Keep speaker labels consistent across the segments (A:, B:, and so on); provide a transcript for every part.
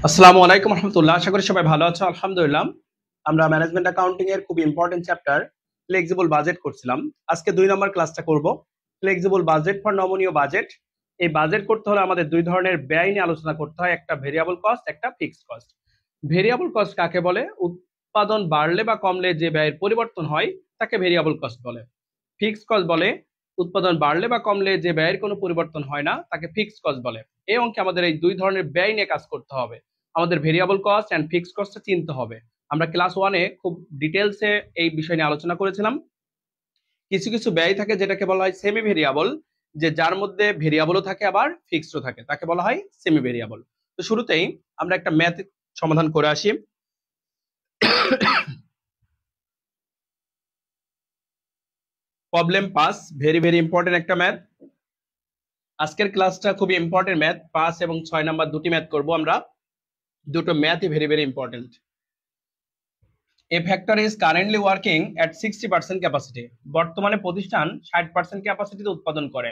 A: আসসালামু আলাইকুম রহমতুল্লাহ। আশা করি সবাই ভালো আছো। আলহামদুলিল্লাহ। আমরা ম্যানেজমেন্ট অ্যাকাউন্টিং এর খুব ইম্পর্টেন্ট চ্যাপ্টার ফ্লেক্সিবল বাজেট করছিলাম। আজকে 2 নম্বর ক্লাসটা করব, ফ্লেক্সিবল বাজেট ফর নমনীয় বাজেট। এই বাজেট করতে হলে আমাদের দুই ধরনের ব্যয় নিয়ে আলোচনা করতে হয়, একটা ভেরিয়েবল কস্ট, একটা ফিক্সড কস্ট। ভেরিয়েবল কস্ট কাকে বলে? উৎপাদন বাড়লে বা কমলে যে ব্যয়ের পরিবর্তন হয় তাকে ভেরিয়েবল কস্ট বলে। ফিক্সড কস্ট বলে উৎপাদন বাড়লে বা কমলে যে ব্যয়ের কোনো পরিবর্তন হয় না তাকে ফিক্সড কস্ট বলে। এই অঙ্কে আমাদের এই দুই ধরনের ব্যয় নিয়ে কাজ করতে হবে। আমাদের ভেরিয়েবল কস্ট এন্ড ফিক্সড কস্টটা চিনতে হবে। আমরা ক্লাস 1-এ খুব ডিটেলসে এই বিষয় নিয়ে আলোচনা করেছিলাম। কিছু কিছু ব্যয় থাকে যেটাকে বলা হয় সেমি ভেরিয়েবল, যে যার মধ্যে ভেরিয়েবলও থাকে আবার ফিক্সডও থাকে, তাকে বলা হয় সেমি ভেরিয়েবল। তো শুরুতেই আমরা একটা ম্যাথ সমাধান করে আসি। প্রবলেম 5, ভেরি ভেরি ইম্পর্টেন্ট একটা ম্যাথ। আজকের ক্লাসটা খুবই ইম্পর্টেন্ট ম্যাথ। 5 এবং 6 নাম্বার দুটি ম্যাথ করব আমরা। দুটো ম্যাথই very very important. A factory is currently working at 60% capacity. বর্তমানে প্রতিষ্ঠান 60% ক্যাপাসিটিতে উৎপাদন করে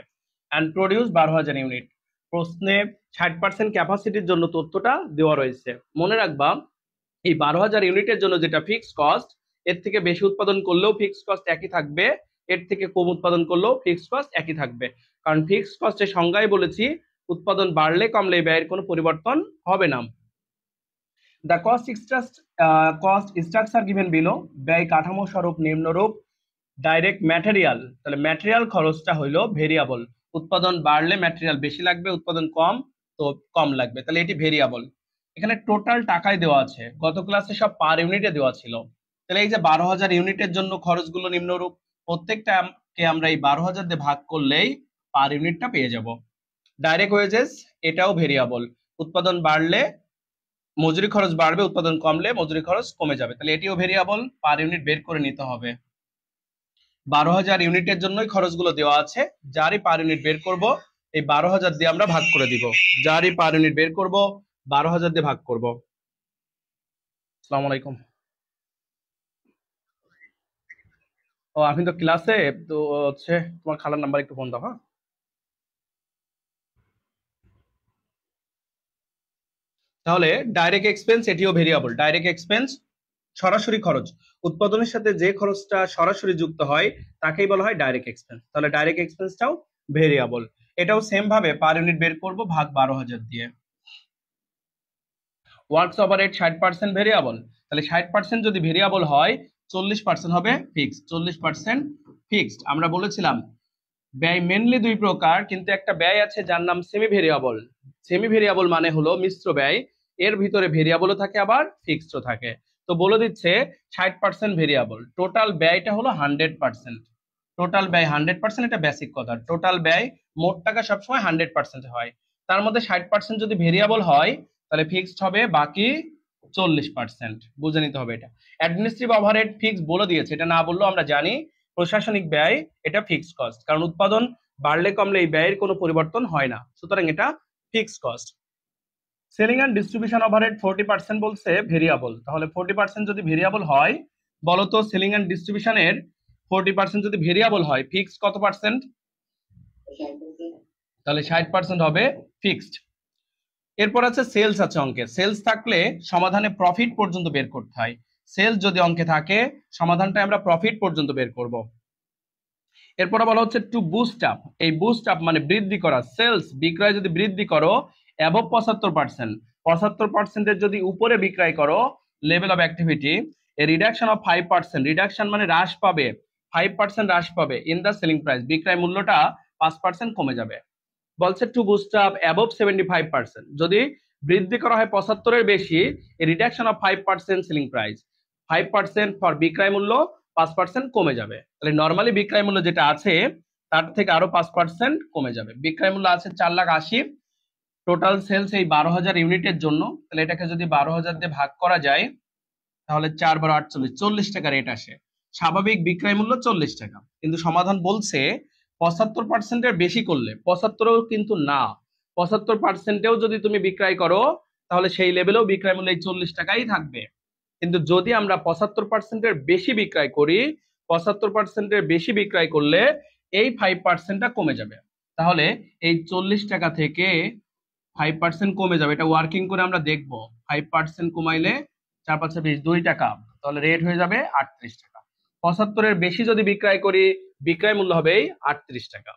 A: and produce 12,000 ইউনিট। প্রশ্নে 60% ক্যাপাসিটির জন্য তথ্যটা দেওয়া রয়েছে। মনে রাখবা, এই 12,000 ইউনিটের জন্য যেটা ফিক্সড কস্ট, এর থেকে বেশি উৎপাদন করলেও ফিক্সড কস্ট একই থাকবে, এর থেকে কম উৎপাদন করলেও ফিক্সড কস্ট একই থাকবে। কারণ ফিক্সড কস্টের সংজ্ঞায় বলেছি উৎপাদন বাড়লে কমলে ব্যয়ের কোনো পরিবর্তন হবে না। The cost structure given below, ব্যয় কাঠামো স্বরূপ নিম্নরূপ। ডাইরেক্ট ম্যাটেরিয়াল, তাহলে ম্যাটেরিয়াল খরচটা হইলো ভেরিয়েবল। উৎপাদন বাড়লে ম্যাটেরিয়াল বেশি লাগবে, উৎপাদন কম তো কম লাগবে, তাহলে এটি ভেরিয়েবল। এখানে টোটাল টাকায় দেওয়া আছে, গত ক্লাসে সব পার ইউনিটে দেওয়া ছিল। তাহলে এই যে 12,000 ইউনিটের জন্য খরচগুলো নিম্নরূপ, প্রত্যেকটাকে আমরা এই 12,000 দিয়ে ভাগ করলেই পার ইউনিটটা পেয়ে যাব। ডাইরেক্ট ওয়েজেস, এটাও ভেরিয়েবল। উৎপাদন বাড়লে মজুরি খরচ বাড়বে, উৎপাদন কমলে মজুরি খরচ কমে যাবে, তাহলে এটিও ভেরিয়েবল। পার ইউনিট বের করে নিতে হবে। 12,000 ইউনিটের জন্যই খরচগুলো দেওয়া আছে, যারই পার ইউনিট বের করব এই 12,000 দিয়ে আমরা ভাগ করে দিব। যারই পার ইউনিট বের করব 12,000 দিয়ে ভাগ করব। আসসালামু আলাইকুম। ও আমি তো ক্লাসে, তো হচ্ছে তোমার খালার নাম্বার একটু ফোন দাও, হ্যাঁ। তাহলে ডাইরেক্ট এক্সপেন্স, এটিও ভেরিয়েবল। ডাইরেক্ট এক্সপেন্স সরাসরি খরচ, উৎপাদনের সাথে যে খরচটা সরাসরি যুক্ত হয় তাকেই বলা হয় ডাইরেক্ট এক্সপেন্স। তাহলে ডাইরেক্ট এক্সপেন্সটাও ভেরিয়েবল। এটাও সেম ভাবে পার ইউনিট বের করব ভাগ 12,000 দিয়ে। ওয়ার্কস ওভারহেড 60% ভেরিয়েবল, তাহলে 60% যদি ভেরিয়েবল হয় 40% হবে ফিক্সড। 40% ফিক্সড। আমরা বলেছিলাম ব্যয় মেনলি দুই প্রকার, কিন্তু একটা ব্যয় আছে যার নাম সেমি ভেরিয়েবল। সেমি ভেরিয়েবল মানে হলো মিশ্র ব্যয়, এর ভিতরে ভেরিয়েবলও থাকে আবার ফিক্সডও থাকে। তো বলে দিচ্ছে 60% ভেরিয়েবল, টোটাল ব্যয়টা হলো 100%। টোটাল ব্যয় 100%, এটা বেসিক কথা। টোটাল ব্যয় মোট টাকা সবসময় 100% হয়, তার মধ্যে 60% যদি ভেরিয়েবল হয় তাহলে ফিক্সড হবে বাকি 40%। বুঝে নিতে হবে এটা। অ্যাডমিনিস্ট্রেটিভ ওভারহেড ফিক্সড বলে দিয়েছে, এটা না বললেও আমরা জানি প্রশাসনিক ব্যয় এটা ফিক্সড কস্ট, কারণ উৎপাদন বাড়লে কমলে এই ব্যয়ের কোনো পরিবর্তন হয় না, সুতরাং এটা fixed cost. Selling and distribution overhead 40% বলছে ভেরিয়েবল, তাহলে 40% যদি ভেরিয়েবল হয়, বলতো সেলিং এন্ড ডিস্ট্রিবিউশনের 40% যদি ভেরিয়েবল হয়, ফিক্সড কত পার্সেন্ট? তাহলে 60% হবে ফিক্সড। এরপর আছে সেলস আছে অঙ্কে। সেলস থাকলে সমাধানে প্রফিট পর্যন্ত বের করতে হয়। সেলস যদি অঙ্কে থাকে সমাধানটা আমরা প্রফিট পর্যন্ত বের করব। এরপরে বলা হচ্ছে টু বুস্ট আপ, এই বুস্ট আপ মানে বৃদ্ধি করা। সেলস বিক্রয় যদি বৃদ্ধি করো অ্যাবভ 75%, 75%-এর যদি উপরে বিক্রয় করো level of activity, A reduction of 5%, reduction মানে হ্রাস পাবে, 5% হ্রাস পাবে ইন দ্য সেলিং প্রাইস, বিক্রয় মূল্যটা 5% কমে যাবে। বলছে টু বুস্ট আপ অ্যাবভ 75%, যদি বৃদ্ধি করা হয় 75-এর বেশি, a reduction of 5% selling price, 5% for বিক্রয় মূল্য 5% কমে যাবে। তাহলে নর্মালি বিক্রয় মূল্য যেটা আছে তার থেকে আরো 5% কমে যাবে। বিক্রয় মূল্য আছে 4,80,000, টোটাল সেলস এই 12,000 ইউনিটের জন্য, তাহলে এটাকে যদি 12,000 দিয়ে ভাগ করা যায় তাহলে 4 বার 48, 40 টাকা রেট আসে। স্বাভাবিক বিক্রয় মূল্য 40 টাকা, কিন্তু সমাধান বলছে 75%-এর বেশি করলে, 75ও কিন্তু না, 75%-এও যদি তুমি বিক্রয় করো তাহলে সেই লেভেলেও বিক্রয় মূল্য এই 40 টাকাই থাকবে। কিন্তু যদি আমরা 75%-এর বেশি বিক্রয় করি, 75%-এর বেশি বিক্রয় করলে এই 5%টা কমে যাবে। তাহলে এই 40 টাকা থেকে 5% কমে যাবে, এটা ওয়ার্কিং করে আমরা দেখবো। 5% কমাইলে 4 5 20 2 টাকা, তাহলে রেট হয়ে যাবে 38 টাকা। 75-এর বেশি যদি বিক্রয় করি, বিক্রয় মূল্য হবে 38 টাকা।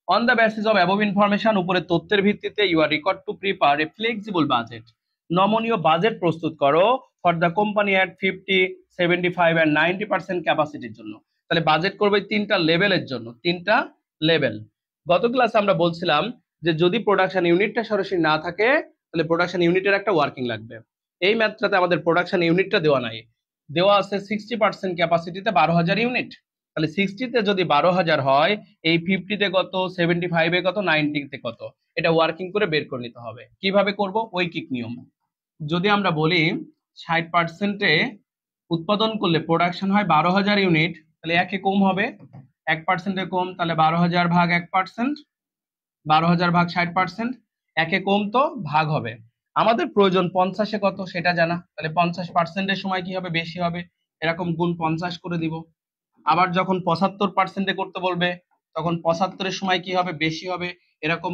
A: On the basis of above information, উপরে তথ্যের ভিত্তিতে you are required to prepare a flexible budget, নমনীয় বাজেট প্রস্তুত করো for the company at 50, 75 and 90% ক্যাপাসিটির জন্য। তাহলে বাজেট করবে তিনটা লেভেলের জন্য, তিনটা লেভেল। গত ক্লাসে আমরা বলছিলাম যে যদি প্রোডাকশন ইউনিটটা সরাসরি না থাকে তাহলে প্রোডাকশন ইউনিটের একটা ওয়ার্কিং লাগবে। এই ম্যাথটাতে আমাদের প্রোডাকশন ইউনিটটা দেওয়া নাই, দেওয়া আছে 60% ক্যাপাসিটিতে 12,000 ইউনিট। তাহলে 60-তে যদি 12,000 হয়, এই 50-তে কত, 75-এ কত, 90-তে কত, এটা ওয়ার্কিং করে বের করে নিতে হবে। কিভাবে করব? ঐকিক নিয়ম। যদি আমরা বলি 60%-এ উৎপাদন করলে প্রোডাকশন হয় 12,000 ইউনিট, তাহলে একে কম হবে, 1%-এ কম, তাহলে 12,000 ভাগ 1%, 12,000 ভাগ 60%, একে কম তো ভাগ হবে। আমাদের প্রয়োজন 50-এ কত সেটা জানা, তাহলে 50%-এর সময় কি হবে? বেশি হবে, এরকম গুণ 50 করে দিব। আবার যখন 75%-এ করতে বলবে তখন 75-এর সময় কি হবে? বেশি হবে, এরকম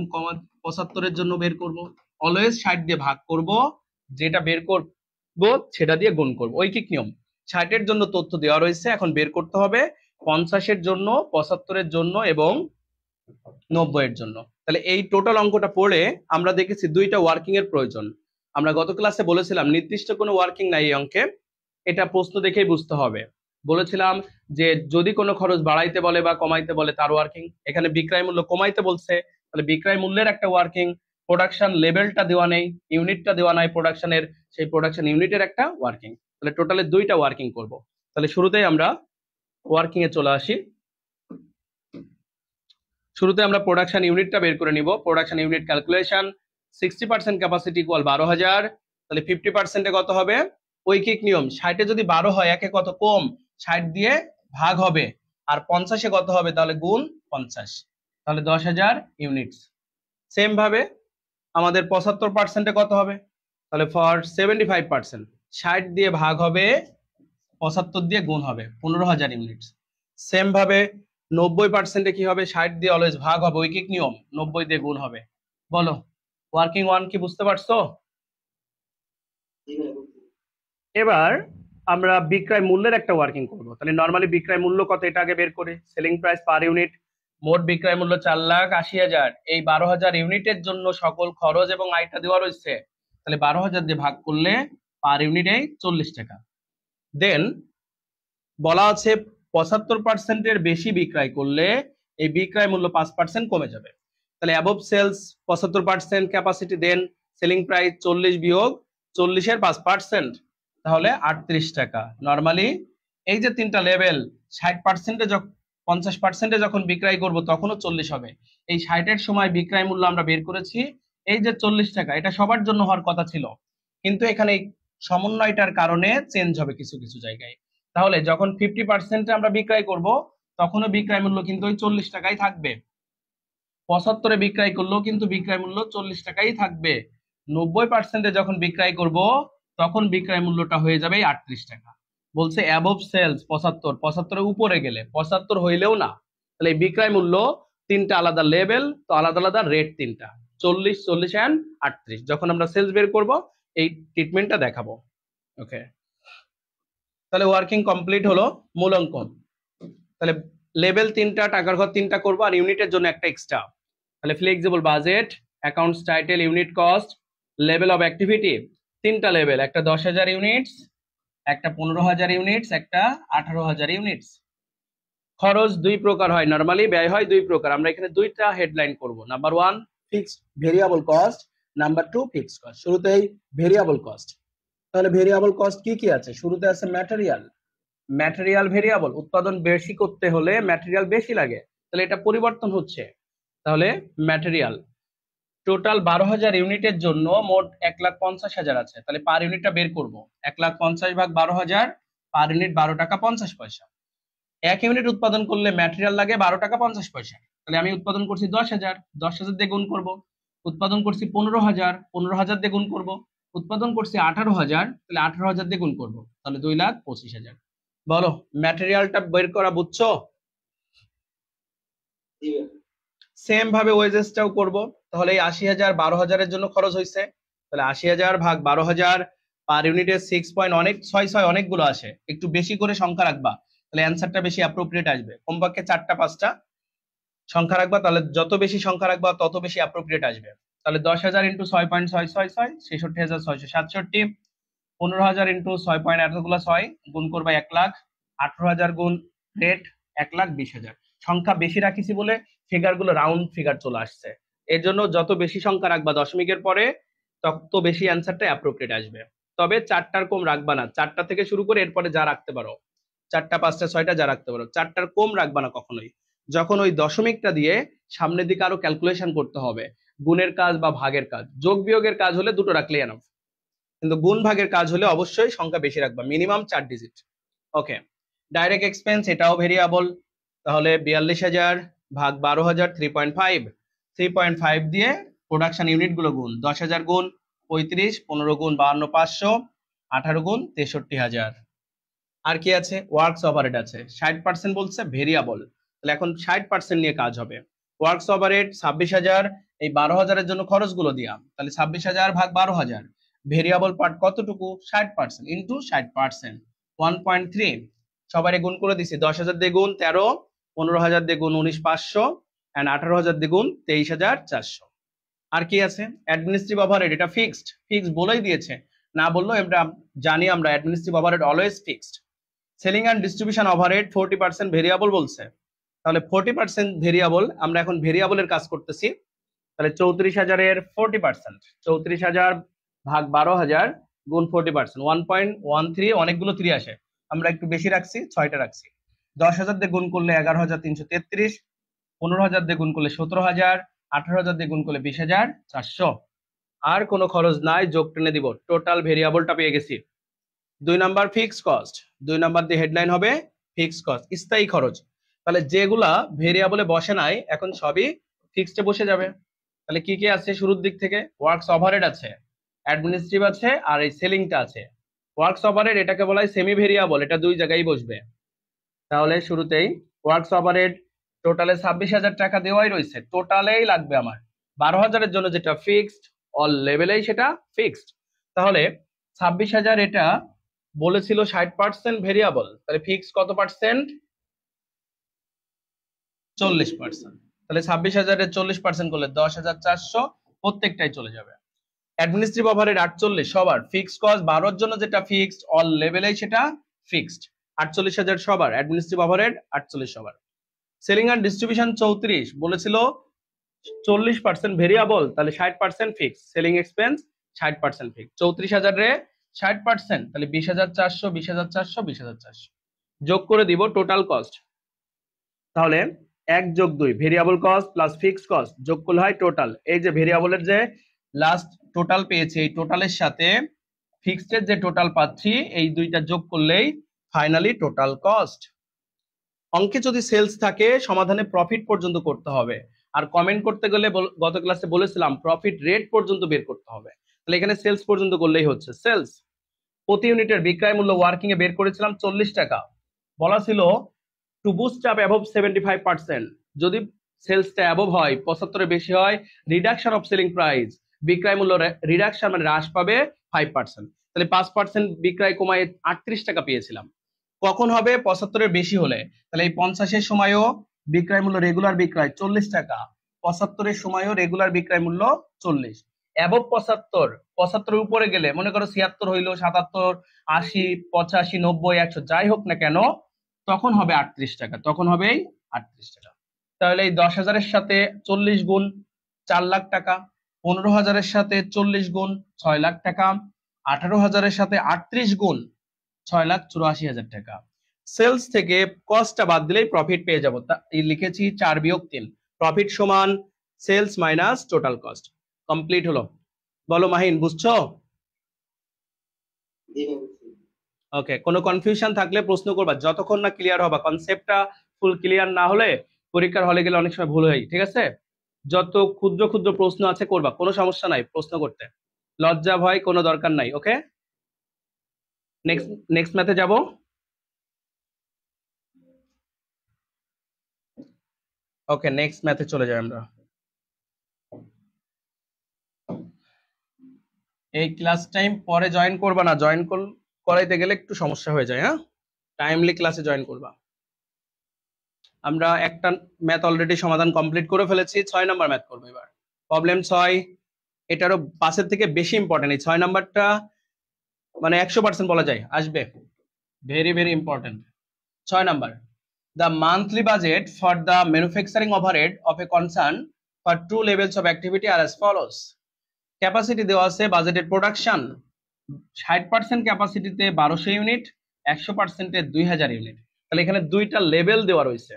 A: 75-এর জন্য বের করব। অলওয়েজ 60 দিয়ে ভাগ করব, যেটা বের করব সেটা দিয়ে গুণ করব। ঐকিক নিয়ম। 60-এর জন্য তথ্য দেওয়া রয়েছে, এখন বের করতে হবে 50-এর জন্য, 75-এর জন্য এবং 90-এর জন্য। তাহলে এই টোটাল অঙ্কটা পড়ে আমরা দেখেছি দুইটা ওয়ার্কিং এর প্রয়োজন। আমরা গত ক্লাসে বলেছিলাম নির্দিষ্ট কোনো ওয়ার্কিং নাই এই অঙ্কে, এটা প্রশ্ন দেখেই বুঝতে হবে। বলেছিলাম যে যদি কোনো খরচ বাড়াইতে বলে বা কমাইতে বলে তার ওয়ার্কিং, এখানে বিক্রয় মূল্য কমাইতে বলছে, তাহলে বিক্রয় মূল্যের একটা ওয়ার্কিং, প্রোডাকশন লেভেলটা দেওয়া নেই, ইউনিটটা দেওয়া নাই প্রোডাকশনের, সেই প্রোডাকশন ইউনিটের একটা ওয়ার্কিং। তাহলে টোটালে দুইটা ওয়ার্কিং করব। তাহলে শুরুতেই আমরা ওয়ার্কিং এ চলে আসি। শুরুতে আমরা প্রোডাকশন ইউনিটটা বের করে নিব। Production unit calculation, 60% capacity equal 12,000, তাহলে 50%-এ কত হবে? ঐকিক নিয়ম, 60-এ যদি 12 হয়, একে কত কম, 60 দিয়ে ভাগ হবে, আর 50-এ কত হবে? তাহলে গুণ 50, তাহলে 10,000 ইউনিটস। সেম ভাবে আমাদের 75%-এ কত হবে? তাহলে ফর 75%, 60 দিয়ে ভাগ হবে, 75 দিয়ে গুণ হবে, 15,000 ইউনিটস। সেম ভাবে 90%-এ কি হবে? 60 দিয়ে অলওয়েজ ভাগ হবে, ঐকিক নিয়ম, 90 দিয়ে গুণ হবে। বলো ওয়ার্কিং ওয়ান কি বুঝতে পারছো? এবার আমরা বিক্রয় মূল্যের একটা ওয়ার্কিং করব। তাহলে নরমালি বিক্রয় মূল্য কত এটা আগে বের করে, সেলিং প্রাইস পার ইউনিট, মোট বিক্রয় মূল্য 4,80,000, এই 12,000 ইউনিটের জন্য সকল খরচ এবং আয়টা দেওয়া রয়েছে, তাহলে 12,000 দিয়ে ভাগ করলে পার ইউনিটে 40 টাকা। দেন বলা আছে 75%-এর বেশি বিক্রয় করলে এই বিক্রয় মূল্য 5% কমে যাবে। তাহলে অ্যাবভ সেলস 75% ক্যাপাসিটি, দেন সেলিং প্রাইস 40 বিয়োগ 40-এর 5%, তাহলে 38 টাকা। নরমালি এই যে তিনটা লেভেল, 60%-এ যখন 50%-এ যখন বিক্রয় করব তখনও 40 হবে। এই 60-এর সময় বিক্রয় মূল্য আমরা বের করেছি, এই যে 40 টাকা, এটা সবার জন্য হওয়ার কথা ছিল, কিন্তু এখানে এই সমন্বয়টার কারণে চেঞ্জ হবে কিছু কিছু জায়গায়। তাহলে যখন 50%-এ আমরা বিক্রয় করব তখনও বিক্রয় মূল্য কিন্তু ওই 40 টাকাই থাকবে। 75-এ বিক্রয় করলেও কিন্তু বিক্রয় মূল্য 40 টাকাই থাকবে। 90%-এ যখন বিক্রয় করব তখন বিক্রয় মূল্যটা হয়ে যাবে 38 টাকা। বলছে অ্যাবভ সেলস 75, 75-এর উপরে গেলে, 75 হইলেও না। তাহলে এই বিক্রয় মূল্য তিনটা আলাদা লেভেল, তো আলাদা আলাদা রেট তিনটা, 40, 40 এন্ড 38। যখন আমরা সেলস বের করব এই ট্রিটমেন্টটা দেখাবো। ওকে, তাহলে ওয়ার্কিং কমপ্লিট হলো। মূল্যাঙ্কন, তাহলে লেভেল তিনটা, টাকার ঘর তিনটা করবো, আর ইউনিটের জন্য একটা এক্সট্রা। তাহলে flexible budget, accounts title, unit cost, level of activity, তিনটা লেভেল, একটা 10,000 ইউনিটস, একটা 15,000 ইউনিটস, একটা 18,000 ইউনিটস। খরচ দুই প্রকার হয়, নরমালি ব্যয় হয় দুই প্রকার। আমরা এখানে দুইটা হেডলাইন করব। Number 1 fixed variable cost, number 2 fixed cost. শুরুতেই ভেরিয়েবল কস্ট। তাহলে ভেরিয়েবল কস্ট কি কি আছে? শুরুতে আছে ম্যাটেরিয়াল, ম্যাটেরিয়াল ভেরিয়েবল, উৎপাদন বেশি করতে হলে ম্যাটেরিয়াল বেশি লাগে, তাহলে এটা পরিবর্তন হচ্ছে। তাহলে ম্যাটেরিয়াল টোটাল 12,000 ইউনিটের জন্য মোট 1,50,000 আছে, তাহলে পার ইউনিটটা বের করব। 1,50,000 ভাগ 12,000, পার ইউনিট 12 টাকা 50 পয়সা। এক ইউনিট উৎপাদন করলে ম্যাটেরিয়াল লাগে 12 টাকা 50 পয়সা। তাহলে আমি উৎপাদন করছি 10,000, 10,000 দিয়ে গুণ করব। উৎপাদন করছি 15,000, 15,000 দিয়ে গুণ করব। উৎপাদন করছি 18,000, তাহলে 18,000 দিয়ে গুণ করব, তাহলে 2,25,000। বলো ম্যাটেরিয়ালটা বের করা বুঝছো? সেম ভাবে ওয়েজেসটাও করব। তাহলে এই ৮০,০০০ ১২,০০০ জন্য খরচ হয়েছে, তাহলে ৮০,০০০ ভাগ ১২,০০০ পার ইউনিটে 6 পয়েন্ট, অনেক ৬ অনেকগুলো আসে, একটু বেশি করে সংখ্যা রাখবা, তাহলে অ্যান্সারটা বেশি অ্যাপ্রোপ্রিয়েট আসবে। কমপক্ষে ৪টা ৫টা সংখ্যা রাখবা, তাহলে যত বেশি সংখ্যা রাখবা তত বেশি অ্যাপ্রোপ্রিয়েট আসবে। তাহলে ১০,০০০ ইন্টু ৬.৬৬৬ ৬৬,৬৬৭, ১৫,০০০ ইন্টু ৬ পয়েন্ট এতগুলো ৬ গুণ করবা ১,০০,০০০, ১৮,০০০ গুণ রেট ১,২০,০০০। সংখ্যা বেশি রাখিছি বলে ফিগার গুলো রাউন্ড ফিগার চলে আসছে। এর জন্য যত বেশি সংখ্যা রাখবা দশমিকের পরে তত বেশি অ্যান্সারটা অ্যাপ্রোপ্রিয়েট আসবে। তবে ৪টার কম রাখবা না, ৪টা থেকে শুরু করে এরপরে যা রাখতে পারো, ৪টা ৫টা ৬টা যা রাখতে পারো, ৪টার কম রাখবা না কখনোই। যখন ওই দশমিকটা দিয়ে সামনের দিকে আরো ক্যালকুলেশন করতে হবে, গুণের কাজ বা ভাগের কাজ, যোগ বিয়োগের কাজ হলে দুটো রাখলেই এনাফ, কিন্তু গুণ ভাগের কাজ হলে অবশ্যই সংখ্যা বেশি রাখবা, মিনিমাম 4 ডিজিট। ওকে, ডাইরেক্ট এক্সপেন্স এটাও ভেরিয়েবল, তাহলে ৪২,০০০ ভাগ ১২,০০০ 3.5, 3.5 দিয়ে প্রোডাকশন ইউনিট গুলো গুণ, ১০,০০০ গুণ ৩৫, ১৫ গুণ ৫২,৫০০, ১৮ গুণ ৬৩,০০০। আর কি আছে, ওয়ার্কস ওভারহেড আছে, 60% বলছে ভেরিয়েবল, তাহলে এখন 60% নিয়ে কাজ হবে। ওয়ার্কস ওভারহেড ২৬,০০০, এই ১২,০০০ জন্য খরচগুলো দিয়া, তাহলে ২৬,০০০ ভাগ ১২,০০০, ভেরিয়েবল পার্ট কতটুকু, 60% ইন্টু 60%, 1.3, সবারই গুণ করে দিছি, ১০,০০০ দিয়ে গুণ ১৩, ১৫,০০০ দিয়ে গুণ ১৯,৫০০, এন্ড ১৮,০০০ দিয়ে গুণ ২৩,৪০০। আর কি আছে, অ্যাডমিনিস্ট্রেটিভ ওভারহেড, এটা ফিক্সড, ফিক্সড বলেই দিয়েছে, না বললেও আমরা জানি, আমরা administrative overhead always fixed. Selling and distribution overhead 40% variable বলছে, তাহলে 40% ভেরিয়েবল, আমরা এখন ভেরিয়েবলের কাজ করতেছি, তাহলে ৩৪,০০০ 40%, ৩৪,০০০ ভাগ ১২,০০০ গুণ 40%, 1.13, অনেকগুলো 3 আসে, আমরা একটু বেশি রাখছি, 6টা রাখছি। ১০,০০০ দিয়ে গুণ করলে ১১,৩৩৩, ১৫,০০০ দিয়ে গুণ করলে ১৭,০০০, ১৮,০০০ দিয়ে গুণ করলে ২০,৪০০। আর কোনো খরচ নাই, যোগ টেনে দিব, টোটাল ভেরিয়েবলটা পেয়ে গেছি। ২ নাম্বার ফিক্সড কস্ট, ২ নাম্বার দিয়ে হেডলাইন হবে ফিক্সড কস্ট, স্থায়ী খরচ, তাহলে যেগুলা ভেরিয়েবলে বসে নাই এখন সবই ফিক্সডে বসে যাবে। তাহলে কি কি আছে শুরুর দিক থেকে, ওয়ার্কস ওভারহেড আছে, অ্যাডমিনিস্ট্রেটিভ আছে, আর এই সেলিংটা আছে। ওয়ার্কস ওভারহেড এটাকে বলা হয় সেমি ভেরিয়েবল, এটা দুই জায়গায় বসবে। তাহলে শুরুতেই ওয়ার্কস ওভারহেড টোটালে ২৬,০০০ টাকা দেওয়াই রয়েছে, টোটালেই লাগবে আমার ১২,০০০ জন্য যেটা ফিক্সড, অল লেভেলেই সেটা ফিক্সড। তাহলে ২৬,০০০ এটা বলেছিল 60% ভেরিয়েবল, তাহলে ফিক্স কত পার্সেন্ট, 40%। তাহলে ২৬,০০০ 40% করলে ১০,৪০০, প্রত্যেকটাই চলে যাবে। অ্যাডমিনিস্ট্রেটিভ ওভারহেড ৪৮ সবার, ফিক্সড কস্ট ১২ জন্য যেটা ফিক্সড, অল লেভেলেই সেটা ফিক্সড, ৪৮,০০০ সবার, অ্যাডমিনিস্ট্রেটিভ ওভারহেড ৪৮ সবার। সেলিং এন্ড ডিস্ট্রিবিউশন ৩৪ বলেছিল 40% ভেরিয়েবল, তাহলে 60% ফিক্স, সেলিং এক্সপেন্স 60% ফিক্স, ৩৪,০০০ রে 60%, তাহলে ২০,৪০০, ২০,৪০০, ২০,৪০০ যোগ করে দিব টোটাল কস্ট। তাহলে ১ যোগ ২ variable cost plus fixed cost যোগ করলে হয় টোটাল। এই যে ভেরিয়েবলের যে লাস্ট টোটাল পেয়েছি, এই টোটালের সাথে ফিক্সডের যে টোটাল পাচ্ছি, এই দুইটা যোগ করলেই ফাইনালি টোটাল কস্ট। অঙ্কে যদি সেলস থাকে সমাধানে প্রফিট পর্যন্ত করতে হবে, আর কমেন্ট করতে গেলে গত ক্লাসে বলেছিলাম প্রফিট রেট পর্যন্ত বের করতে হবে, তাহলে এখানে সেলস পর্যন্ত করলেই হচ্ছে। সেলস প্রতি ইউনিটের বিক্রয় মূল্য ওয়ার্কিং এ বের করেছিলাম ৪০ টাকা, বলা ছিল টু বুস্ট আপ অ্যাবভ 75%, যদি সেলসটা অ্যাবভ হয় ৭৫ বেশি হয়, রিডাকশন অফ সেলিং প্রাইস, বিক্রয় মূল্য রিডাকশন মানে হ্রাস পাবে ৫%, তাহলে ৫% বিক্রয় কমায় ৩৮ টাকা পেয়েছিলাম। কখন হবে, ৭৫ বেশি হলে, তাহলে এই ৫০ সময়ও বিক্রয় মূল্য রেগুলার বিক্রয় ৪০ টাকা, ৭৫ সময়ও রেগুলার বিক্রয় মূল্য ৪০, অ্যাবভ ৭৫ উপরে গেলে মনে করো ৭৬ হইলো, ৭৭, ৮০, ৮৫, ৯০, ১০০ যাই হোক না কেন, তখন হবে ৩৮ টাকা, তখন হবে ৩৮ টাকা। তাহলে এই ১০,০০০-এর সাথে ৪০ গুণ ৪ লাখ টাকা, ১৫,০০০-এর সাথে ৪০ গুণ ৬ লাখ টাকা, ১৮,০০০-এর সাথে ৩৮ গুণ ৬,৮৪,০০০ টাকা। সেলস থেকে কস্টটা বাদ দিলেই প্রফিট পেয়ে যাবো, লিখেছি ৪ বিয়োগ ৩, প্রফিট সমান sales minus total cost. Complete হলো, বলো মাহিন বুঝছো? ওকে, কোনো কনফিউশন থাকলে প্রশ্ন করবা, যতক্ষণ না ক্লিয়ার হবা, কনসেপ্টটা ফুল ক্লিয়ার না হলে পরীক্ষার হলে গেলে অনেক সময় ভুল হয়, ঠিক আছে? যত ক্ষুদ্র ক্ষুদ্র প্রশ্ন আছে করবা, কোনো সমস্যা নাই প্রশ্ন করতে, লজ্জা ভয় কোনো দরকার নাই। ওকে, নেক্সট নেক্সট ম্যাথে যাব। ওকে, নেক্সট ম্যাথে চলে যাই আমরা। এই ক্লাস টাইম পরে জয়েন করবা না, জয়েন করাইতে গেলে একটু সমস্যা হয়ে যায়। হ্যাঁ, টাইমলি ক্লাসে জয়েন করবা। আমরা একটা ম্যাথ অলরেডি সমাধান কমপ্লিট করে ফেলেছি, 6 নাম্বার ম্যাথ করবো এবার। প্রবলেম 6, এটারও 5-এর থেকে বেশি ইম্পর্টেন্ট। এই 6 নাম্বারটা মানে 100% বলা যায় আসবে, very very important. 6 number, the monthly budget for the manufacturing overhead of a concern for 2 levels of activity are as follows. Capacity দেওয়া আছে, বাজেটেড প্রোডাকশন 60% ক্যাপাসিটিতে 1200 ইউনিট, 100%-এ 2000 ইউনিট। তাহলে এখানে দুইটা লেভেল দেওয়া রয়েছে,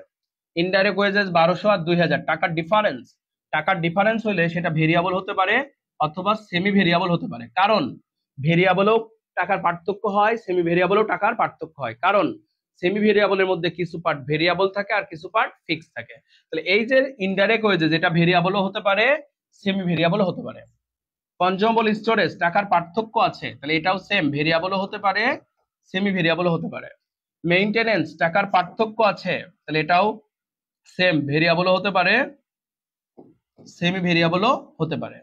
A: ইনডাইরেক্ট ওয়েজেস 1200 আর 2000। টাকার ডিফারেন্স হলে সেটা ভেরিয়েবল হতে পারে অথবা সেমি ভেরিয়েবল হতে পারে। কারণ ভেরিয়েবলও টাকার পার্থক্য হয়, সেমি ভেরিয়েবলও টাকার পার্থক্য হয়। কারণ সেমি ভেরিয়েবলের মধ্যে কিছু পার্ট ভেরিয়েবল থাকে আর কিছু পার্ট ফিক্স থাকে। তাহলে এই যে ইনডাইরেক্ট ওয়েজেস, এটা ভেরিয়েবলও হতে পারে, সেমি ভেরিয়েবলও হতে পারে। কনজিউমেবল স্টোরেজ টাকার পার্থক্য আছে, তাহলে এটাও সেম, ভেরিয়েবলও হতে পারে, সেমি ভেরিয়েবলও হতে পারে। মেইনটেনেন্স টাকার পার্থক্য আছে, তাহলে এটাও সেম, ভেরিয়েবলও হতে পারে, সেমি ভেরিয়েবলও হতে পারে।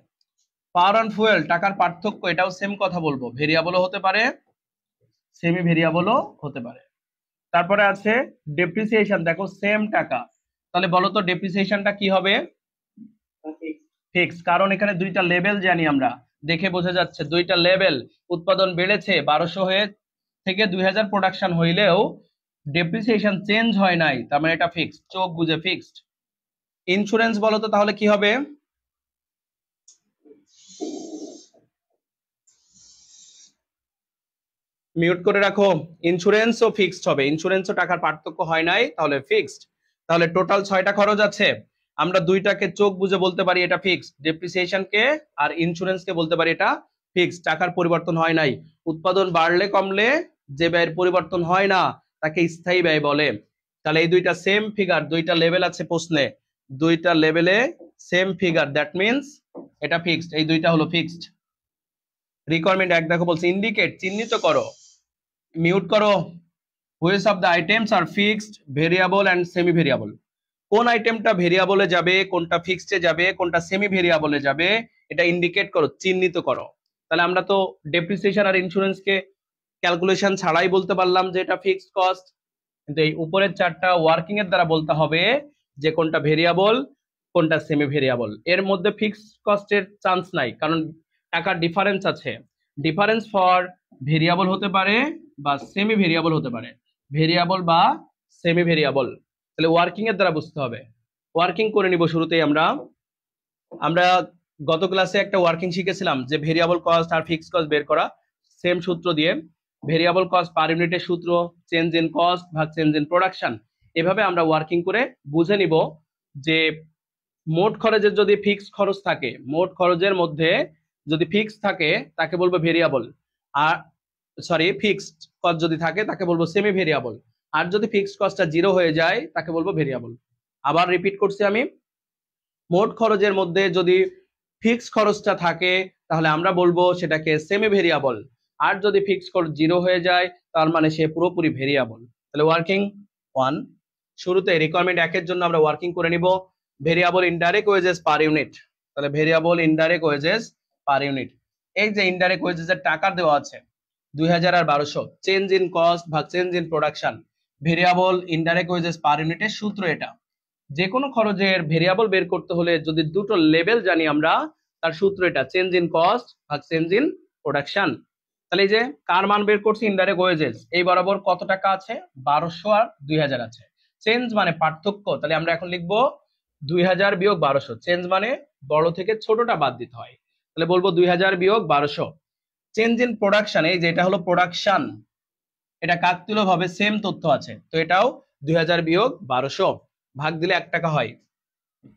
A: পাওয়ার অন ফুয়েল টাকার পার্থক্য, এটাও সেম কথা বলবো, ভেরিয়েবলও হতে পারে, সেমি ভেরিয়েবলও হতে পারে। তারপরে আছে ডেপ্রিসিয়েশন, দেখো সেম টাকা, তাহলে বলো তো ডেপ্রিসিয়েশনটা কি হবে? ফিক্স, কারণ এখানে দুইটা লেভেল জানি আমরা, দেখে বোঝা যাচ্ছে দুইটা লেভেল। উৎপাদন বেড়েছে 1200 হয়ে থেকে 2000 প্রোডাকশন হইলেও ডেপ্রিসিয়েশন চেঞ্জ হয় নাই, তার মানে এটা ফিক্সড, চোখ বুঝে ফিক্সড। ইন্স্যুরেন্স বলো তো তাহলে কি হবে? মিউট করে রাখো। ইন্স্যুরেন্সও ফিক্সড হবে, ইন্স্যুরেন্সও টাকার পার্থক্য হয় নাই, তাহলে ফিক্সড। তাহলে টোটাল 6টা খরচ আছে, আমরা দুইটাকে চোখ বুঝে বলতে পারি এটা ফিক্সড, ডেপ্রিসিয়েশনকে আর ইন্স্যুরেন্সকে বলতে পারি এটা ফিক্সড, টাকার পরিবর্তন হয় নাই। উৎপাদন বাড়লে কমলে যে ব্যয়ের পরিবর্তন হয় না তাকে স্থায়ী ব্যয় বলে। তাহলে এই দুইটা সেম ফিগার, দুইটা লেভেল আছে প্রশ্নে, দুইটা লেভেলে সেম ফিগার, দ্যাট মিন্স এটা ফিক্সড, এই দুইটা হলো ফিক্সড। রিকোয়ারমেন্ট 1 দেখো বলছে ইন্ডিকেট চিহ্নিত করো, মিউট করো, which of the items are fixed, variable and semi variable. কোন আইটেমটা ভেরিয়েবলে যাবে, কোনটা ফিক্সডে যাবে, কোনটা সেমি ভেরিয়েবলে যাবে, এটা ইন্ডিকেট করো, চিহ্নিত করো। তাহলে আমরা তো ডেপ্রিসিয়েশন আর ইন্স্যুরেন্সকে ক্যালকুলেশন ছাড়াই বলতে পারলাম যে এটা ফিক্সড কস্ট, কিন্তু এই উপরের চারটা ওয়ার্কিং এর দ্বারা বলতে হবে যে কোনটা ভেরিয়েবল, কোনটা সেমি ভেরিয়েবল। এর মধ্যে ফিক্সড কস্টের চান্স নাই, কারণ টাকার ডিফারেন্স আছে। ডিফারেন্স ফর ভেরিয়েবল হতে পারে বা সেমি ভেরিয়েবল হতে পারে, ভেরিয়েবল বা সেমি ভেরিয়েবল। তাহলে ওয়ার্কিং এর দ্বারা বুঝতে হবে। ওয়ার্কিং করে নিব শুরুতেই আমরা আমরা গত ক্লাসে একটা ওয়ার্কিং শিখেছিলাম যে ভেরিয়েবল কস্ট আর ফিক্সড কস্ট বের করা, সেম সূত্র দিয়ে। ভেরিয়েবল কস্ট পার ইউনিটের সূত্র চেঞ্জ ইন কস্ট ভাগ চেঞ্জ ইন প্রোডাকশন। এভাবে আমরা ওয়ার্কিং করে বুঝে নিব যে মোট খরচের যদি ফিক্সড খরচ থাকে, মোট খরচের মধ্যে যদি ফিক্সড থাকে তাকে বলবো ভেরিয়েবল, আর সরি ফিক্সড কস্ট যদি থাকে তাকে বলবো সেমি ভেরিয়েবল, আর যদি ফিক্সড কস্টটা 0 হয়ে যায় তাকে বলবো ভেরিয়েবল। আবার রিপিট করছি আমি, মোট খরচের মধ্যে যদি ফিক্সড খরচটা থাকে তাহলে আমরা বলবো সেটাকে সেমি ভেরিয়েবল, আর যদি ফিক্সড খরচ 0 হয়ে যায় তার মানে সে পুরোপুরি ভেরিয়েবল। তাহলে ওয়ার্কিং 1, শুরুতে রিকোয়ারমেন্ট 1 এর জন্য আমরা ওয়ার্কিং করে নিব variable indirect wages per unit. তাহলে variable indirect wages per unit, এই যে ইনডাইরেক্ট ওয়েজেস এর টাকা দেওয়া আছে 2000 আর 1200, চেঞ্জ ইন কস্ট ভাগ change in production, variable indirect wages per ইউনিটের সূত্র এটা। যে কোনো খরচের ভেরিয়েবল বের করতে হলে যদি দুটো লেভেল জানি আমরা, তার সূত্র এটা, চেঞ্জ ইন কস্ট ভাগ চেঞ্জ ইন প্রোডাকশন। তাহলে এই যে কার মান বের করছি, ইনডাইরেক্ট ওয়েজেস, এই বরাবর কত টাকা আছে, 1200 আর 2000 আছে। চেঞ্জ মানে পার্থক্য, তাহলে আমরা এখন লিখবো 2000 বিয়োগ 1200, চেঞ্জ মানে বড় থেকে ছোটটা বাদ দিতে হয়, তাহলে বলবো 2000 বিয়োগ 1200। চেঞ্জ ইন প্রোডাকশন, এই যে এটা হলো প্রোডাকশন, এটা কাকতালীয় ভাবে সেম তথ্য আছে, তো এটাও 2000 বিয়োগ 1200, ভাগ দিলে 1 টাকা হয়,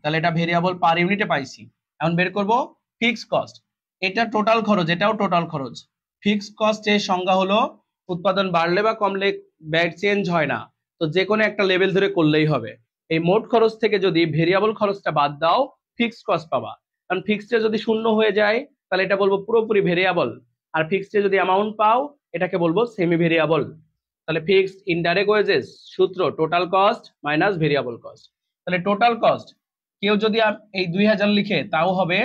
A: তাহলে এটা ভেরিয়েবল পার ইউনিটে পাইছি। এখন বের করব ফিক্সড কস্ট, এটা টোটাল খরচ, এটাও টোটাল খরচ। ফিক্সড কস্টের সংজ্ঞা হলো উৎপাদন বাড়লে বা কমলে ব্যয় চেঞ্জ হয় না, তো যে কোনো একটা লেভেল ধরে করলেই হবে। এই মোট খরচ থেকে যদি ভেরিয়েবল খরচটা বাদ দাও ফিক্সড কস্ট পাবা, কারণ ফিক্সডে যদি 0 হয়ে যায় তাহলে এটা বলবো পুরোপুরি ভেরিয়েবল, আর ফিক্সডে যদি অ্যামাউন্ট পাও এটাকে বলবো সেমি ভেরিয়েবল। তাহলে ফিক্সড ইনডাইরেক্ট ওয়েজেস সূত্র total cost minus variable cost. তাহলে টোটাল কস্ট কেউ যদি এই 2000 লিখে তাও হবে,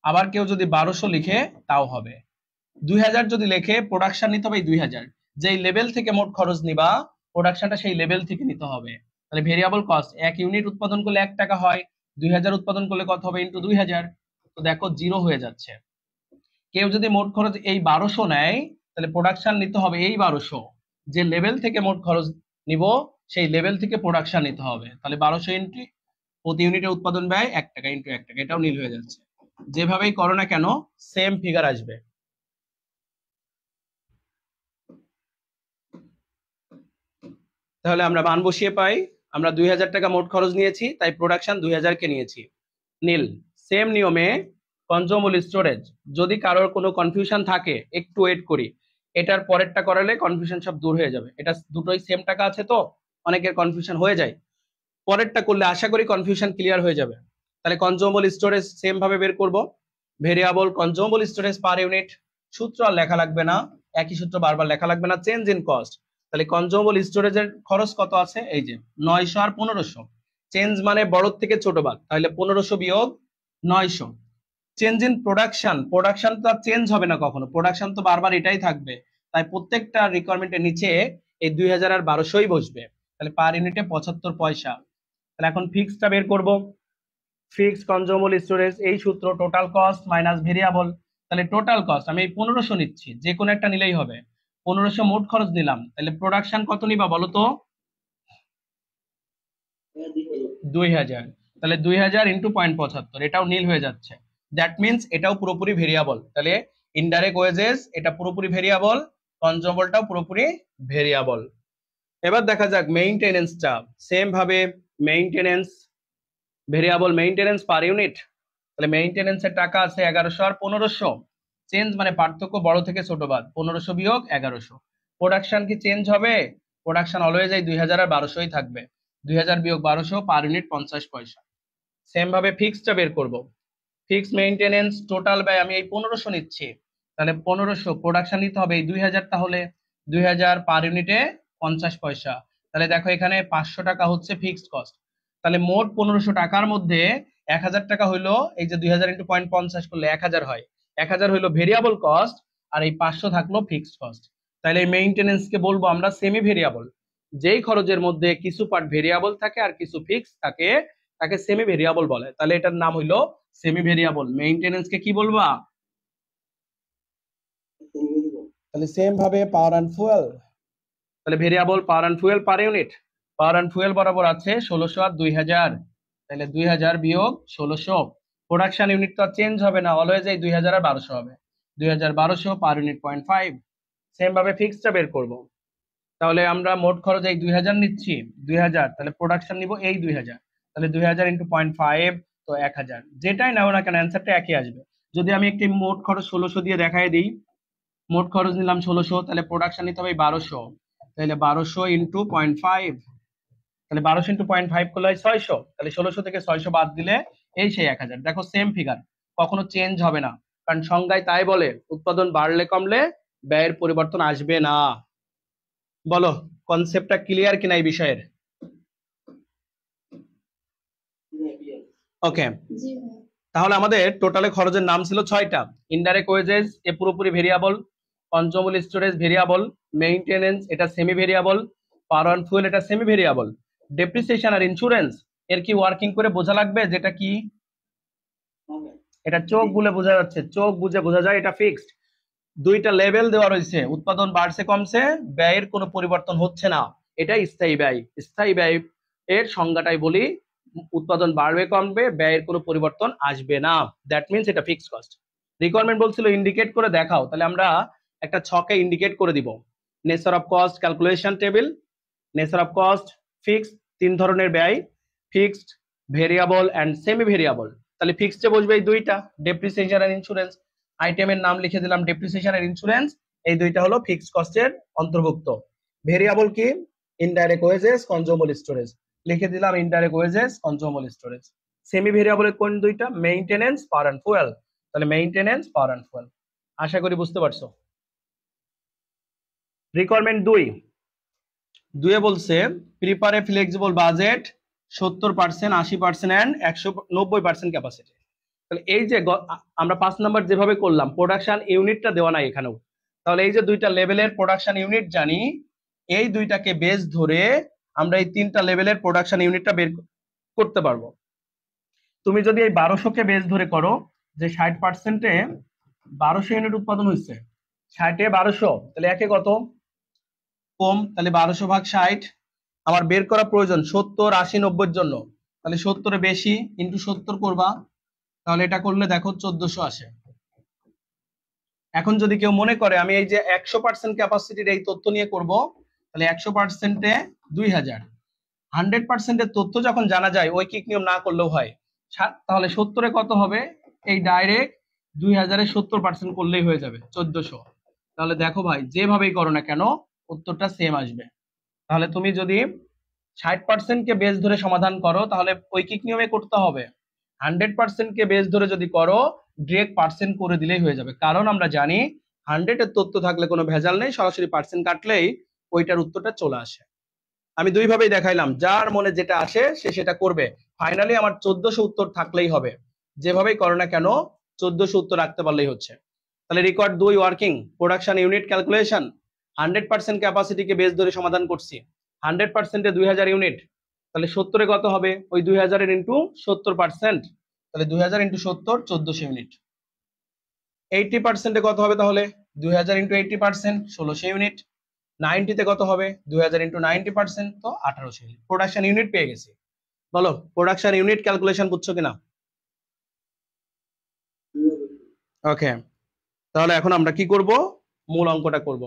A: আবার কেউ যদি 1200 লিখে তাও হবে। 2000 যদি লেখে প্রোডাকশন নিতে হবে 2000, যেই লেভেল থেকে মোট খরচ নিবা প্রোডাকশনটা সেই লেভেল থেকে নিতে হবে। তাহলে ভেরিয়েবল কস্ট 1 ইউনিট উৎপাদন করলে 1 টাকা হয়, 2000 উৎপাদন করলে কত হবে ইনটু 2000, তো দেখো 0 হয়ে যাচ্ছে। কেউ যদি মোট খরচ এই 1200 নেয় তাহলে প্রোডাকশন নিতে হবে এই 1200, যে লেভেল থেকে মোট খরচ নিব সেই লেভেল থেকে প্রোডাকশন নিতে হবে। তাহলে 1200 ইনটু প্রতি ইউনিটের উৎপাদন ব্যয় 1 টাকা ইনটু 1 টাকা, এটাও নীল হয়ে যাচ্ছে। যেভাবেই করো না কেন সেম ফিগার আসবে। তাহলে আমরা মান বসিয়ে পাই, আমরা 2000 টাকা মোট খরচ নিয়েছি তাই প্রোডাকশন 2000 কে নিয়েছি, নীল। সেম নিয়মে কনজিউমেবল স্টোরেজ, যদি কারোর কোনো কনফিউশন থাকে একটু ওয়েট করি, এটার পরেরটা করালে কনফিউশন সব দূর হয়ে যাবে। এটা দুটোই সেম টাকা আছে তো অনেকের কনফিউশন হয়ে যায়, পরেরটা করলে আশা করি কনফিউশন ক্লিয়ার হয়ে যাবে। তাহলে কনজিউমেবল স্টোরেজ সেম ভাবে বের করব, variable consumable storage per unit, সূত্র আর লেখা লাগবে না, একই সূত্র বারবার লেখা লাগবে না, চেঞ্জ ইন কস্ট। তাহলে কনজিউমেবল স্টোরেজের খরচ কত আছে, এই যে 900 আর 1500, চেঞ্জ মানে বড় থেকে ছোট ভাগ, তাহলে 1500 বিয়োগ 900। চেঞ্জ ইন প্রোডাকশন, প্রোডাকশন তো আর চেঞ্জ হবে না কখনো, প্রোডাকশন তো বারবার এটাই থাকবে, তাই প্রত্যেকটা রিকোয়ারমেন্টের নিচে এই 2000 আর 1200ই বসবে। তাহলে পার ইউনিটে 75 পয়সা। তাহলে এখন ফিক্সডটা বের করব, ফিক্সড কনজিউমেবল স্টোরেজ, এই সূত্র টোটাল কস্ট মাইনাস ভেরিয়েবল। তাহলে টোটাল কস্ট আমি এই 1500 নিচ্ছি, যে কোনো একটা নিলেই হবে, 1500 মোট খরচ নিলাম, তাহলে প্রোডাকশন কত নিবা বলো তো, 2000, তাহলে 2000 ইন্টু 0.75, এটাও নীল হয়ে যাচ্ছে। দ্যাট মিনস এটাও পুরোপুরি ভেরিয়েবল, তাহলে ইনডাইরেক্ট ওয়েজেস এটা পুরোপুরি ভেরিয়েবল, কনজিউমেবলটাও পুরোপুরি ভেরিয়েবল। এবার দেখা যাক মেইনটেনেন্সটা, সেম ভাবে মেইনটেনেন্স ভেরিয়েবল মেইনটেনেন্স পার ইউনিট। তাহলে মেইনটেনেন্সের টাকা আছে 1100 আর 1500, চেঞ্জ মানে পার্থক্য বড় থেকে ছোট বাদ, 1500 বিয়োগ 1100। প্রোডাকশন কি চেঞ্জ হবে, প্রোডাকশন অলওয়েজ এই 2000 আর 1200ই থাকবে, 2000 বিয়োগ 1200 পার ইউনিট 50 পয়সা। সেম ভাবে ফিক্সডটা বের করব, ফিক্স মেইনটেনেন্স টোটাল ব্যয় আমি এই 1500 নিচ্ছি, তাহলে 1500 প্রোডাকশন নিতে হবে এই 2000, তাহলে 2000 পার ইউনিটে 50 পয়সা। তাহলে দেখো এখানে 500 টাকা হচ্ছে ফিক্সড কস্ট, তাহলে মোট 1500 টাকার মধ্যে 1000 টাকা হইলো, এই যে 2000 ইন্টু 0.50 করলে 1000 হয়, 1000 হইলো ভেরিয়েবল কস্ট, আর এই 500 থাকলো ফিক্সড কস্ট। তাহলে এই মেইনটেনেন্স কে বলবো আমরা সেমি ভেরিয়েবল, যেই খরচের মধ্যে কিছু পার্ট ভেরিয়েবল থাকে আর কিছু ফিক্স থাকে তাকে সেমি ভেরিয়েবল বলে, তাহলে এটার নাম হইলো সেমি ভেরিয়েবল। মেইনটেনেন্স কে কি বলবা, তাহলে সেম ভাবে পাওয়ার অ্যান্ড ফুয়েল, তাহলে variable power and fuel per unit, power and fuel বরাবর আছে 1600 আর 2000, তাহলে 2000 বিয়োগ 1600, প্রোডাকশন ইউনিট তো চেঞ্জ হবে না, অলওয়েজ এই 2000 আর 1200 হবে, 2000 পার ইউনিট 0.5। সেম ভাবে ফিক্সডটা বের করব, তাহলে আমরা মোট খরচ এই 2000 নিচ্ছি, 2000, তাহলে প্রোডাকশন নিব এই 2000, তাহলে 2000 ইন্টু 0.5 তো 1000, যেটাই নাও না কেন অ্যান্সারটা একই আসবে। যদি আমি একটি মোট খরচ 1600 দিয়ে দেখাই দিই, মোট খরচ নিলাম 1600, তাহলে প্রোডাকশন নিতে হবে 1200, তাহলে 1200 ইন্টু 0.5, তাহলে 1200 ইন্টু 0.5 করলে হয় 600, তাহলে 1600 থেকে 600 বাদ দিলে এই সেই 1000। দেখো সেম ফিগার, কখনো চেঞ্জ হবে না, কারণ সংজ্ঞায় তাই বলে উৎপাদন বাড়লে কমলে ব্যয়ের পরিবর্তন আসবে না। বলো কনসেপ্টটা ক্লিয়ার কিনা এই বিষয়ের? ওকে, তাহলে আমাদের টোটালে খরচের নাম ছিল 6টা, ইনডাইরেক্ট ওয়েজেস এ পুরোপুরি variable, consumable storage variable, maintenance এটা semi variable, power and fuel এটা সেমি ভেরিয়েবল, ডেপ্রিসিয়েশন আর ইন্স্যুরেন্স এর কি ওয়ার্কিং করে বোঝা লাগবে, যেটা কি এটা চোখ বুলে বোঝা যাচ্ছে, চোখ বুঝে বোঝা যায় এটা ফিক্সড। দুইটা লেভেল দেওয়া রয়েছে, উৎপাদন বাড়ছে কমছে ব্যয়ের কোনো পরিবর্তন হচ্ছে না, এটা স্থায়ী ব্যয়। স্থায়ী ব্যয় এর সংজ্ঞাটাই বলি উৎপাদন বাড়বে কমবে ব্যয়ের কোনো পরিবর্তন আসবে না, দ্যাট মিনস এটা ফিক্সড কস্ট। রিকোয়ারমেন্ট বলছিল ইন্ডিকেট করে দেখাও, তাহলে আমরা একটা ছকে ইন্ডিকেট করে দিব, nature of cost calculation table, nature of cost fixed, 3 ধরনের ব্যয়, fixed, variable and semi variable. তাহলে ফিক্সডে বসবে এই দুইটা, ডেপ্রিসিয়েশন আর ইন্স্যুরেন্স, আইটেমের নাম লিখে দিলাম ডেপ্রিসিয়েশন আর ইন্স্যুরেন্স, এই দুইটা হলো ফিক্সড কস্টের অন্তর্ভুক্ত। ভেরিয়েবল কি, ইনডাইরেক্ট ওয়েজেস কনজিউমেবল স্টোরেজ, লিখে দিলাম indirect wages consumable storage. Semi ভেরিয়েবলের কোন দুইটা, মেইনটেনেন্স পাওয়ার অ্যান্ড ফুয়েল, তাহলে মেইনটেনেন্স পাওয়ার অ্যান্ড ফুয়েল। আশা করি বুঝতে পারছো। রিকোয়ারমেন্ট 2 বলছে prepare a flexible budget 70%, 80% and 190% capacity. তাহলে এই যে আমরা 5 নাম্বার যেভাবে করলাম, প্রোডাকশন ইউনিটটা দেওয়া নাই এখানেও। তাহলে এই যে দুইটা লেভেলের প্রোডাকশন ইউনিট জানি, এই দুইটাকে বেস ধরে আমরা এই 3টা লেভেলের প্রোডাকশন ইউনিটটা বের করতে পারবো। তুমি যদি এই 1200কে বেস ধরে করো যে 60%-এ 1200 ইউনিট উৎপাদন হয়েছে, 60-এ 1200, তাহলে একে কত কম, তাহলে 1200 ভাগ 60 আমার বের করা প্রয়োজন 70, 80, 90-এর জন্য। তাহলে 70-এ বেশি ইন্টু 70 করবা, তাহলে এটা করলে দেখো 1400 আসে। এখন যদি কেউ মনে করে আমি এই যে 100% ক্যাপাসিটির এই তথ্য নিয়ে করব, তাহলে 100%-এ 2000, 100%-এর তথ্য যখন জানা যায় ঐকিক নিয়ম না করলেও হয়। তাহলে 70-এ কত হবে, এই ডাইরেক্ট 2000-এ 70% করলেই হয়ে যাবে 1400। তাহলে দেখো ভাই যেভাবেই করো না কেন উত্তরটা সেম আসবে। তাহলে তুমি যদি 60%-কে বেস ধরে সমাধান করো তাহলে ঐকিক নিয়মে করতে হবে, 100%-কে বেস ধরে যদি করো ডিরেক্ট পার্সেন্ট করে দিলেই হয়ে যাবে। কারণ আমরা জানি 100-এর তথ্য থাকলে কোনো ভেজাল নেই, সরাসরি পার্সেন্ট কাটলেই ওইটার উত্তরটা চলে আসে। আমি দুইভাবেই দেখাইলাম, যার মনে যেটা আসে সে সেটা করবে। ফাইনালি আমার 1400 উত্তর থাকলেই হবে, যেভাবেই করো না কেন 1400 উত্তর রাখতে পারলেই হচ্ছে। তাহলে record 2 working production unit calculation, 100% ক্যাপাসিটিকে বেস ধরে সমাধান করছি। 100%-এ 2000 ইউনিট, তাহলে 70-এ কত হবে, ওই 2000-এর ইন্টু 70%, তাহলে 2000 ইন্টু 70 1400 ইউনিট। 80%-এ কত হবে, তাহলে 2000 ইন্টু 80% 1600 ইউনিট। 90-তে কত হবে, 2000 ইন্টু 90%, তো 1800 ইউনিট। প্রোডাকশন ইউনিট পেয়ে গেছি। বলো প্রোডাকশন ইউনিট ক্যালকুলেশন বুঝছো কিনা? ওকে, তাহলে এখন আমরা কি করব, মূল অঙ্কটা করব।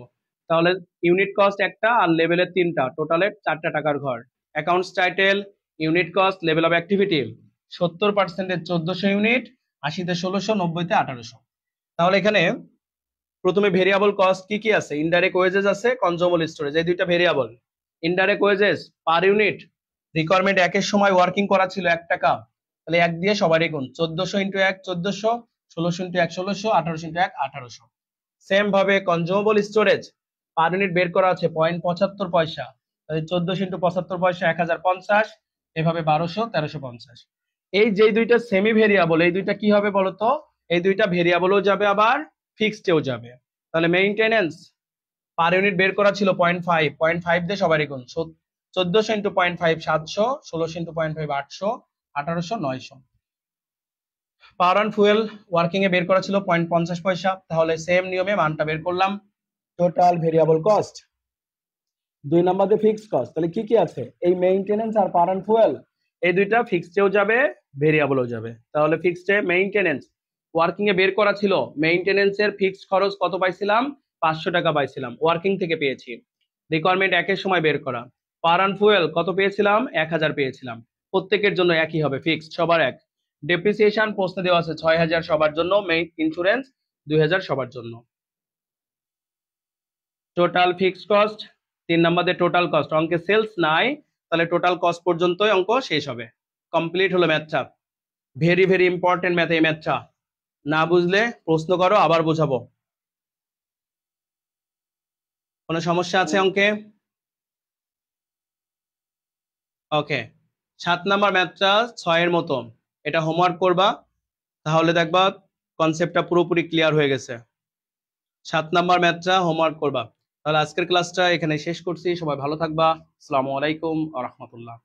A: তাহলে ইউনিট কস্ট একটা আর লেভেলের 3টা, টোটালে 4টা টাকার ঘর। Accounts title, unit cost, level of activity. 70%-এ 1400 ইউনিট, 80-তে 1600, 90-তে 1800। তাহলে এখানে প্রথমে ভেরিয়েবল কস্ট কি কি আছে, ইনডাইরেক্ট ওয়েজেস আছে, কনজিউমেবল স্টোরেজ, এই দুইটা variable. Indirect wages per unit, requirement একের সময় ওয়ার্কিং করা ছিল 1 টাকা, তাহলে 1 দিয়ে সবারই গুণ, 1400 ইন্টু 1 1400, 1600 ইন্টু 1 1600, 1800 ইন্টু 1 1800। সেম ভাবে কনজিউমেবল স্টোরেজ পার ইউনিট বের করা আছে 0.75 পয়সা, তাহলে 1400 ইন্টু 75 পয়সা 1050, এভাবে 1200 1350। এই যে দুইটা সেমি ভেরিয়েবল, এই দুইটা কি হবে বলতো, এই দুইটা ভেরিয়েবলও যাবে আবার ফিক্সডেও যাবে। তাহলে মেইনটেনেন্স পার ইউনিট বের করা ছিল 0.5, 0.5 দিয়ে সবারই গুণ, 1400 into 0.5 700, 1600 into 0.5 800, 1800 900। Power on fuel working এ বের করা ছিল 0.50 পয়সা, তাহলে সেম নিয়মে মানটা বের করলাম। টোটাল ভেরিয়েবল কস্ট 2 নম্বরে ফিক্সড কস্ট, তাহলে কি কি আছে, এই মেইনটেনেন্স আর পাওয়ার অন ফুয়েল, এই দুইটা ফিক্সডেও যাবে ভেরিয়েবলও যাবে। তাহলে ফিক্সডে মেইনটেনেন্স ওয়ার্কিং এ বের করা ছিল, মেইনটেনেন্স এর ফিক্সড খরচ কত পাইছিলাম, 500 টাকা পাইছিলাম, ওয়ার্কিং থেকে পেয়েছি। রিকোয়ারমেন্ট একের সময় বের করা, পাওয়ার অন ফুয়েল কত পেয়েছিলাম, 1000 পেয়েছিলাম, প্রত্যেকের জন্য একই হবে, ফিক্সড সবার এক। ডেপ্রিসিয়েশন প্রশ্নে দেওয়া আছে 6000 সবার জন্য, মেইন ইন্স্যুরেন্স 2000 সবার জন্য। টোটাল ফিক্সড কস্ট 3 নম্বরে টোটাল কস্ট, অঙ্কে সেলস নাই, তাহলে টোটাল কস্ট পর্যন্তই অঙ্ক শেষ হবে। কমপ্লিট হলো ম্যাথটা। ভেরি ভেরি ইম্পর্টেন্ট ম্যাথ এই ম্যাথটা, না বুঝলে প্রশ্ন করো আবার বোঝাবো। কোনো সমস্যা আছে অঙ্কে? ওকে, 7 নাম্বার ম্যাথটা 6-এর মতো, এটা হোমওয়ার্ক করবা, তাহলে দেখবা কনসেপ্টটা পুরোপুরি ক্লিয়ার হয়ে গেছে। 7 নাম্বার ম্যাথটা হোমওয়ার্ক করবা। তাহলে আজকের ক্লাসটা এখানে শেষ করছি, সবাই ভালো থাকবা। আসসালামু আলাইকুম ওয়া রাহমাতুল্লাহ।